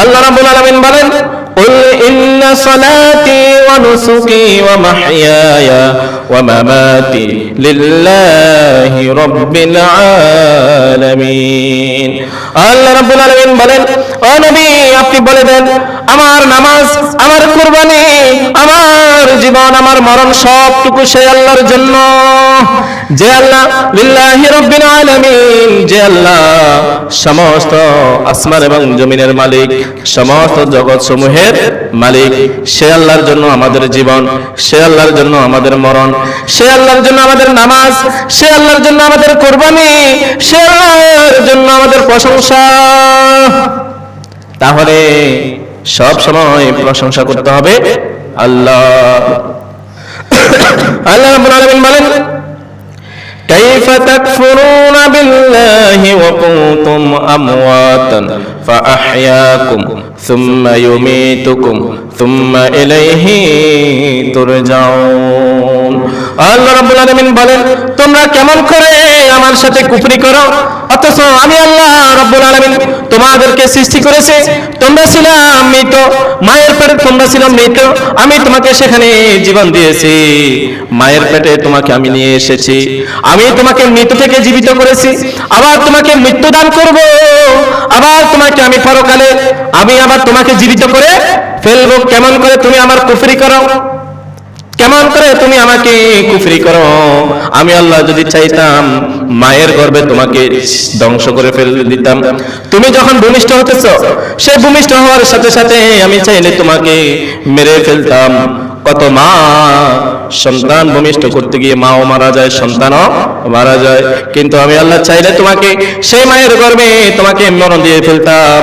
আল্লাহ রাব্বুল আলামিন বলেন, কুল ইন্না সালাতি ওয়া নুসুকি ওয়া মাহইয়ায়া ওয়া মামাতি লিল্লাহি রাব্বিল আলামিন। আল্লাহ রাব্বুল আলামিন বলেন, ও নবী আপনি বলে দেন, আমার নামাজ, আমার কুরবানি, আমার জীবন, আমার মরণ সবটুকু সেই আল্লাহর জন্য, যে আল্লাহ লিল্লাহি রাব্বিল আলামিন, যে আল্লাহ সমস্ত আসমান এবং জমিনের মালিক, সমস্ত জগৎ সমূহের মালিক। সে আল্লাহর জন্য আমাদের জীবন, সে আল্লাহর জন্য আমাদের মরণ, সে আল্লাহর জন্য আমাদের নামাজ, সে আল্লাহর জন্য আমাদের কুরবানি, সে আল্লাহর জন্য আমাদের প্রশংসা। তাহলে সব সময় প্রশংসা করতে হবে আল্লাহ। আল্লাহ রাব্বুল আলামিন বলেন, কাইফা তাকফুরুনা বিল্লাহি ওয়া কুনতুম আমওয়াতান ফাআহইয়াকুম সুম্মা ইউমীতুকুম সুম্মা ইলাইহি তুরজাউন। আল্লাহ রাব্বুল আলামিন বলেন, তোমরা কেমন করে আমার সাথে কুফরি করো, অথচ আমি আল্লাহ রাব্বুল আলামিন তোমাদেরকে সৃষ্টি করেছি, তোমরা ছিলে মৃত, মায়ের পেটে তোমরা ছিলে মৃত, আমি তোমাকে সেখানে জীবন দিয়েছি, মায়ের পেটে তোমাকে আমি নিয়ে এসেছি, আমি তোমাকে মৃত থেকে জীবিত করেছি, আবার তোমাকে মৃত্যু দান করব, আবার তোমাকে আমি পরকালে আমি আবার তোমাকে জীবিত করে ফেলবো। কেমন করে তুমি আমার কুফরি করো, কেমন করে তুমি আমাকে কুফরি করো? আমি আল্লাহ যদি চাইতাম মায়ের গর্ভে তোমাকে ধ্বংস করে ফেলে দিতাম। তুমি যখন ভূমিষ্ঠ হতেছ, সেই ভূমিষ্ঠ হওয়ার সাথে সাথে আমি চাইলে তোমাকে মেরে ফেলতাম। কত মা সন্তান ভূমিষ্ঠ করতে গিয়ে মাও মারা যায়, সন্তানও মারা যায়, কিন্তু আমি আল্লাহ চাইলে তোমাকে সেই মায়ের গর্ভে তোমাকে মরণ দিয়ে ফেলতাম,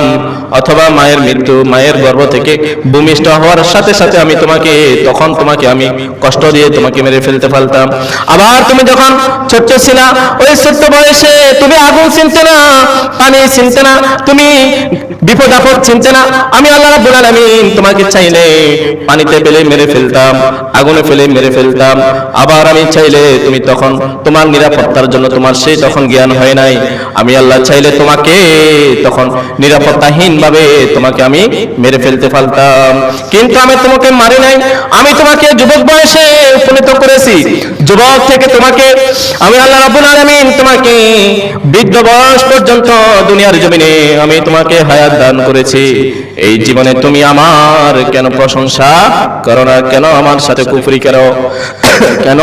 অথবা মায়ের মৃত্যু, মায়ের গর্ভ থেকে ভূমিষ্ঠ হওয়ার সাথে সাথে আমি তোমাকে আমি কষ্ট দিয়ে তোমাকে মেরে ফেলতে পারতাম। আবার তুমি যখন ছোট্ট ছিলা, ওই ছোট্ট বয়সে তুমি আগুন চিনতে না, পানি চিনতে না, তুমি বিপদ আপদ চিনতে না, আমি আল্লাহ রাব্বুল আলামিন তোমাকে চাইলে পানিতে ফেলে মেরে ফেলতাম, আগুনে ফেলে মেরে ফেলতাম। আবার আমি চাইলে তুমি তখন তোমার নিরাপত্তার জন্য তোমার সেই তখন জ্ঞান হয় নাই, আমি আল্লাহ চাইলে তোমাকে তখন নিরাপত্তাহীন ভাবে তোমাকে আমি মেরে ফেলতে পারতাম। কিন্তু আমি তোমাকে মারি নাই, আমি তোমাকে যুবক বয়সে উপনীত করেছি, যুবক থেকে তোমাকে আমি আল্লাহ রাব্বুল আলামিন তোমাকে বৃদ্ধ বয়স পর্যন্ত দুনিয়ার জমিনে আমি তোমাকে হায়াত দান করেছি। এই জীবনে তুমি আমার কেন প্রশংসা করো না? কেন আমার সাথে কুফরি করো? কেন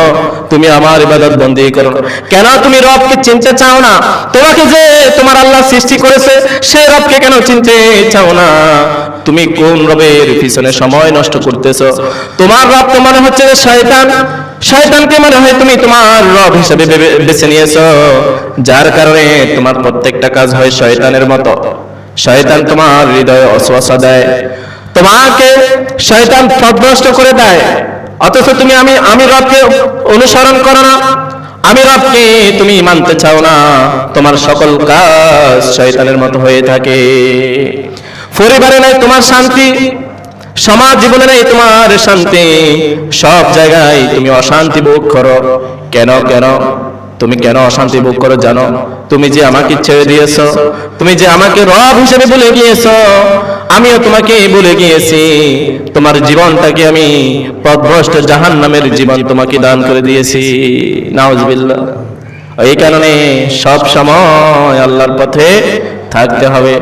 তুমি আমার ইবাদত বন্দী করো? কেন তুমি রবকে চিনতে চাও না? তোমাকে যে তোমার আল্লাহ সৃষ্টি করেছে সেই রবকে কেন চিনতে চাও না? তুমি কোন রবের পিছনে সময় নষ্ট করতেছো? তোমার রব তো মনে হচ্ছে শয়তান, শয়তানকে মনে হয় তুমি তোমার রব হিসেবে বেছে নিয়েছো, যার কারণে তোমার প্রত্যেকটা কাজ হয় শয়তানের মতো। শয়তান তোমার হৃদয়ে ওয়াসওয়াসা দেয়, তোমাকে শয়তান পথভ্রষ্ট করে দেয়, অথচ তুমি আমি রবকে অনুসরণ করো না, আমি রবকে তুমি মানতে চাও না, তোমার সকল কাজ শয়তানের মতো হয়ে থাকে। পরিবারে নাই তোমার শান্তি, সমাজ জীবনে নেই তোমার শান্তি, সব জায়গায় তুমি অশান্তি ভোগ করো। কেন কেন তুমি কেন অশান্তি ভোগ করো জানো? তুমি যে আমাকে ছেড়ে দিয়েছো, তুমি যে আমাকে রব হিসেবে ভুলে গিয়েছো, আমিও তোমাকে ভুলে গিয়েছি, তোমার জীবনটাকে আমি পথভ্রষ্ট জাহান্নামের জীবন তোমাকে দান করে দিয়েছি। নাউজুবিল্লাহ। এই কারণে সব সময় আল্লাহর পথে থাকতে হবে।